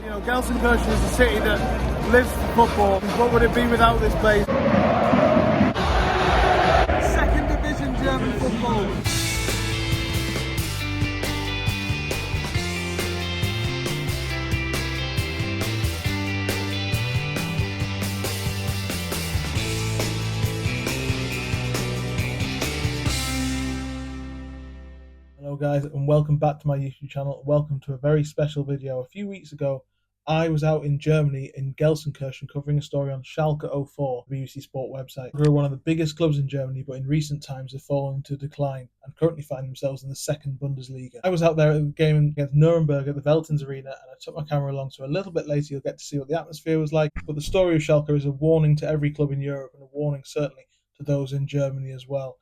You know, Gelsenkirchen is a city that lives for football. What would it be without this place? Second division German football. Hello guys, and welcome back to my YouTube channel. Welcome to a very special video. A few weeks ago I was out in Germany in Gelsenkirchen covering a story on Schalke 04, the BBC Sport website. They're one of the biggest clubs in Germany, but in recent times they've fallen into decline and currently find themselves in the second Bundesliga. I was out there at the game against Nuremberg at the Veltins-Arena, and I took my camera along, so a little bit later you'll get to see what the atmosphere was like. But the story of Schalke is a warning to every club in Europe, and a warning certainly to those in Germany as well.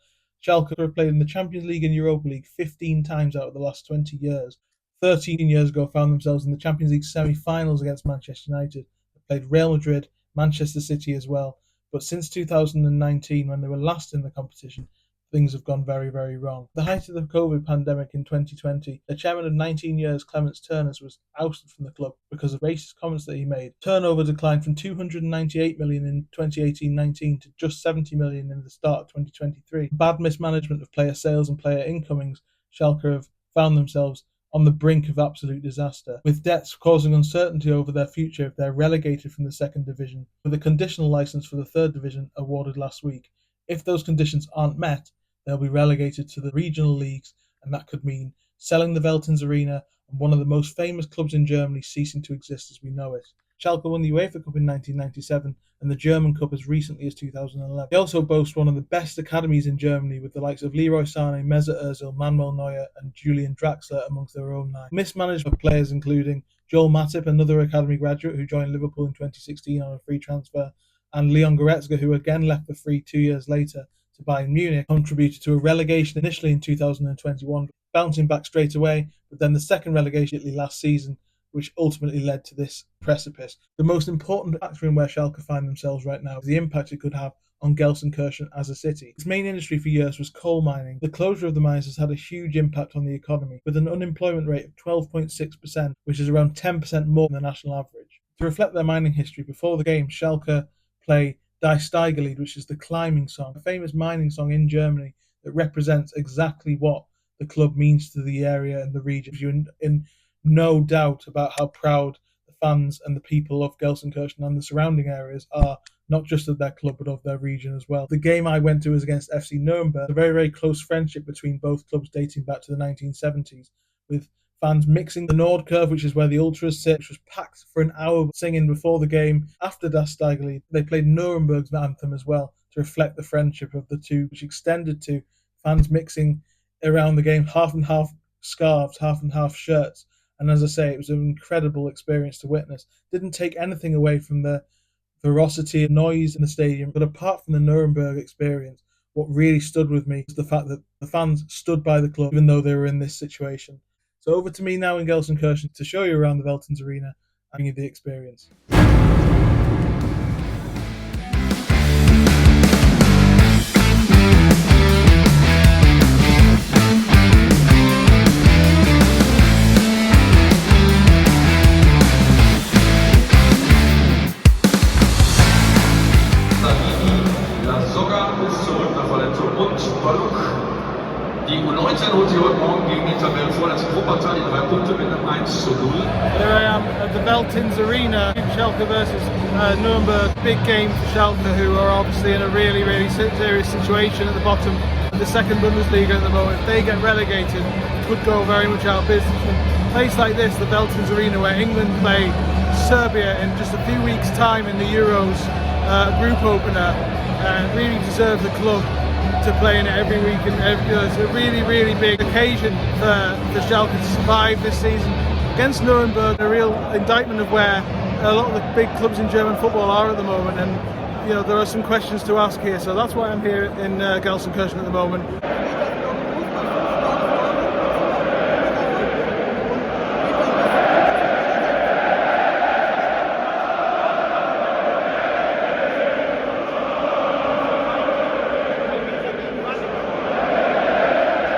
Schalke have played in the Champions League and Europa League 15 times out of the last 20 years. 13 years ago found themselves in the Champions League semi-finals against Manchester United. They played Real Madrid, Manchester City as well. But since 2019, when they were last in the competition, things have gone very, very wrong. At the height of the COVID pandemic in 2020, the chairman of 19 years, Clemens Turners, was ousted from the club because of racist comments that he made. Turnover declined from 298 million in 2018-19 to just 70 million in the start of 2023. Bad mismanagement of player sales and player incomings, Schalke have found themselves on the brink of absolute disaster, with debts causing uncertainty over their future if they're relegated from the second division, with a conditional licence for the third division awarded last week. If those conditions aren't met, they'll be relegated to the regional leagues, and that could mean selling the Veltins-Arena and one of the most famous clubs in Germany ceasing to exist as we know it. Schalke won the UEFA Cup in 1997 and the German Cup as recently as 2011. They also boast one of the best academies in Germany, with the likes of Leroy Sané, Mesut Ozil, Manuel Neuer and Julian Draxler amongst their own nine. Mismanagement of players including Joel Matip, another academy graduate who joined Liverpool in 2016 on a free transfer, and Leon Goretzka, who again left for free 2 years later to Bayern Munich, contributed to a relegation initially in 2021, bouncing back straight away, but then the second relegation last season, which ultimately led to this precipice. The most important factor in where Schalke find themselves right now is the impact it could have on Gelsenkirchen as a city. Its main industry for years was coal mining. The closure of the mines has had a huge impact on the economy, with an unemployment rate of 12.6%, which is around 10% more than the national average. To reflect their mining history, before the game, Schalke play Die Steigerlied, which is the climbing song, a famous mining song in Germany that represents exactly what the club means to the area and the region. You're in no doubt about how proud the fans and the people of Gelsenkirchen and the surrounding areas are, not just of their club but of their region as well. The game I went to was against FC Nuremberg, a very, very close friendship between both clubs dating back to the 1970s, with fans mixing the Nord Curve, which is where the ultras sit, which was packed for an hour singing before the game. After Das Steigerlied, they played Nuremberg's anthem as well to reflect the friendship of the two, which extended to fans mixing around the game, half and half scarves, half and half shirts. And as I say, it was an incredible experience to witness. Didn't take anything away from the ferocity and noise in the stadium, but apart from the Nuremberg experience, what really stood with me was the fact that the fans stood by the club even though they were in this situation. So over to me now in Gelsenkirchen to show you around the Veltins-Arena and bring you the experience. Die U19 holt sie heute Morgen gegen die Tabellenvorletzte Wuppertal die 3 Punkte mit einem 1:0. Here I am at the Veltins-Arena, Schalke versus Nuremberg. Big game for Schalke, who are obviously in a really, really serious situation at the bottom of the second Bundesliga at the moment. If they get relegated, it could go very much out of business. A place like this, the Veltins-Arena, where England play Serbia in just a few weeks' time in the Euros group opener, really deserve the club to play in it every week, and it's a really, really big occasion for Schalke to survive this season against Nuremberg. A real indictment of where a lot of the big clubs in German football are at the moment, and you know there are some questions to ask here. So that's why I'm here in Gelsenkirchen at the moment.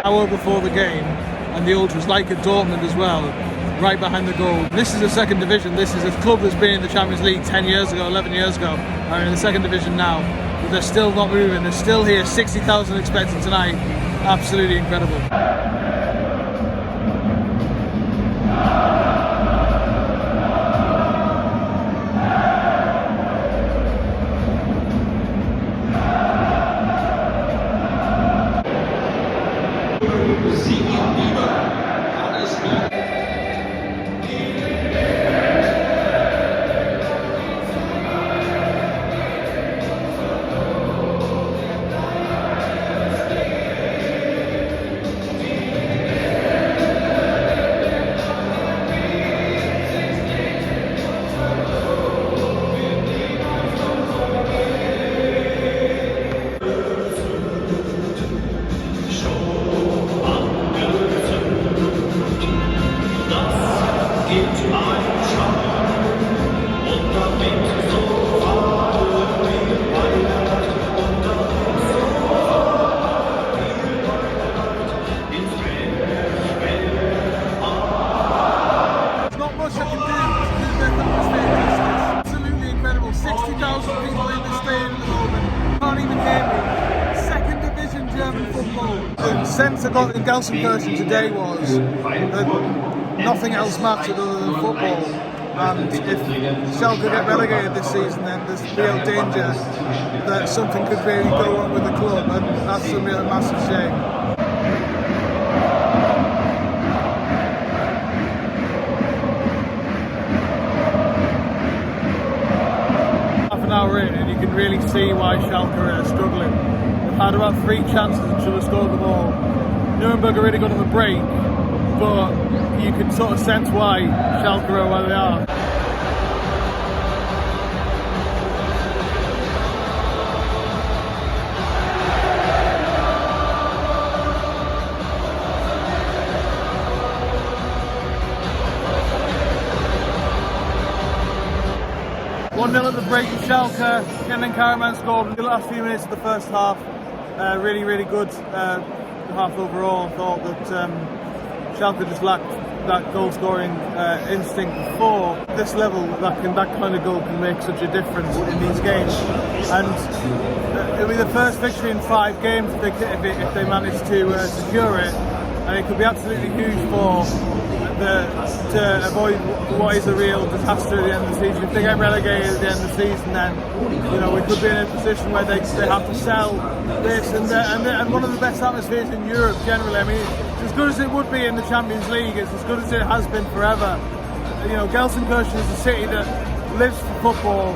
Hour before the game, and the ultras, like at Dortmund as well, right behind the goal. This is the second division. This is a club that's been in the Champions League 10 years ago, 11 years ago, are in the second division now. But they're still not moving. They're still here. 60,000 expected tonight. Absolutely incredible. The sense I got in Gelsenkirchen today was that nothing else mattered other than football, and if Schalke get relegated this season, then there's real danger that something could really go wrong with the club, and that's a real massive shame. Half an hour in and you can really see why Schalke are struggling. Had about 3 chances and should have scored them all. Nuremberg are really good on the break, but you can sort of sense why Schalke are where they are. One 0 at the break for Schalke. Kenan Karaman scored in the last few minutes of the first half. Really good half overall. I thought that Schalke just lacked that goal-scoring instinct before this level. That kind of goal can make such a difference in these games, and it'll be the first victory in 5 games if they manage to secure it, and it could be absolutely huge for to avoid what is a real disaster at the end of the season. If they get relegated at the end of the season, then we could be in a position where they have to sell this, and one of the best atmospheres in Europe generally. I mean, as good as it would be in the Champions League, it's as good as it has been forever. Gelsenkirchen is a city that lives for football,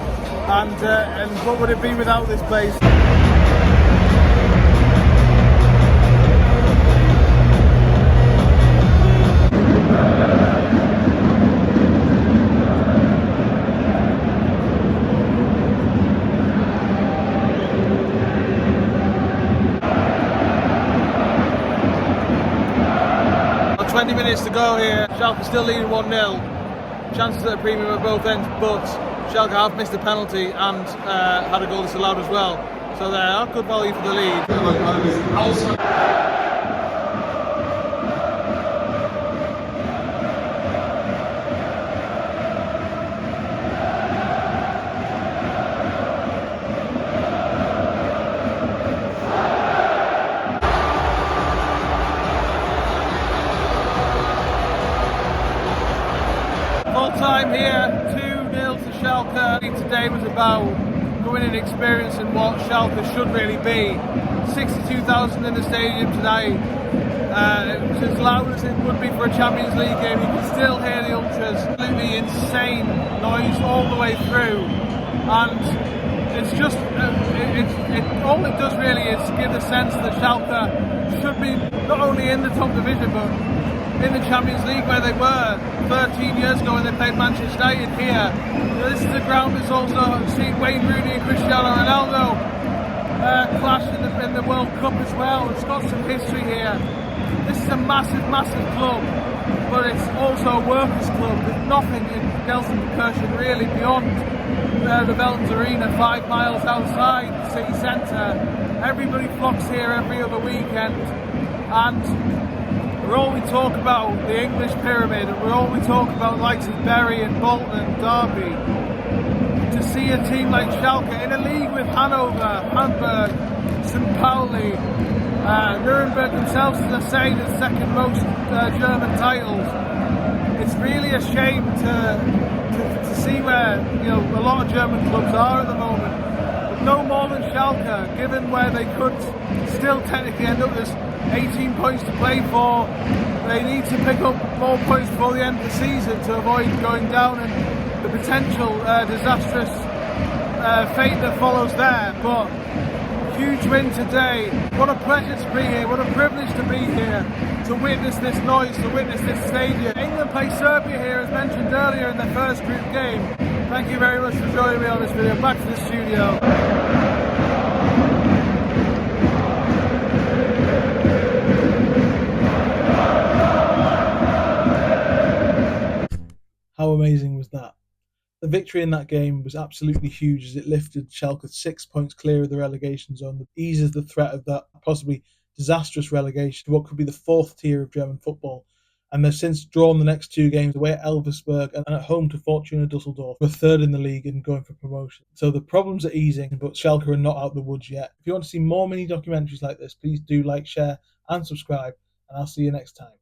and what would it be without this place? About 20 minutes to go here. Schalke still leading 1-0. Chances at a premium at both ends, but Schalke have missed a penalty and had a goal disallowed as well. So they are good value for the lead. Full time here, 2-0 to Schalke. Today was about going and experiencing what Schalke should really be. 62,000 in the stadium today. It was as loud as it would be for a Champions League game. You can still hear the ultras. Absolutely insane noise all the way through. And it's just, all it does really is give the sense that Schalke should be not only in the top division, but in the Champions League where they were 13 years ago when they played Manchester United here. This is a ground that's also seen Wayne Rooney and Cristiano Ronaldo clash in the World Cup as well. It's got some history here. This is a massive, massive club, but it's also a workers' club. There's nothing in Gelsenkirchen really beyond the Veltins-Arena, 5 miles outside the city centre. Everybody flocks here every other weekend, and we're all we talk about the English pyramid, and we're all we talk about likes of Bury and Bolton and Derby. To see a team like Schalke in a league with Hanover, Hamburg, St. Pauli, Nuremberg themselves, as I say, the second most German titles. It's really a shame to see where a lot of German clubs are at the moment. But no more than Schalke, given where they could still technically end up as 18 points to play for. They need to pick up more points before the end of the season to avoid going down and the potential disastrous fate that follows there. But huge win today. What a pleasure to be here, what a privilege to be here, to witness this noise, to witness this stadium. England play Serbia here, as mentioned earlier, in their first group game. Thank you very much for joining me on this video. Back to the studio. How amazing was that? The victory in that game was absolutely huge, as it lifted Schalke 6 points clear of the relegation zone. It eases the threat of that possibly disastrous relegation to what could be the fourth tier of German football. And they've since drawn the next two games away at Elversberg and at home to Fortuna Dusseldorf, who are third in the league and going for promotion. So the problems are easing, but Schalke are not out of the woods yet. If you want to see more mini documentaries like this, please do like, share and subscribe, and I'll see you next time.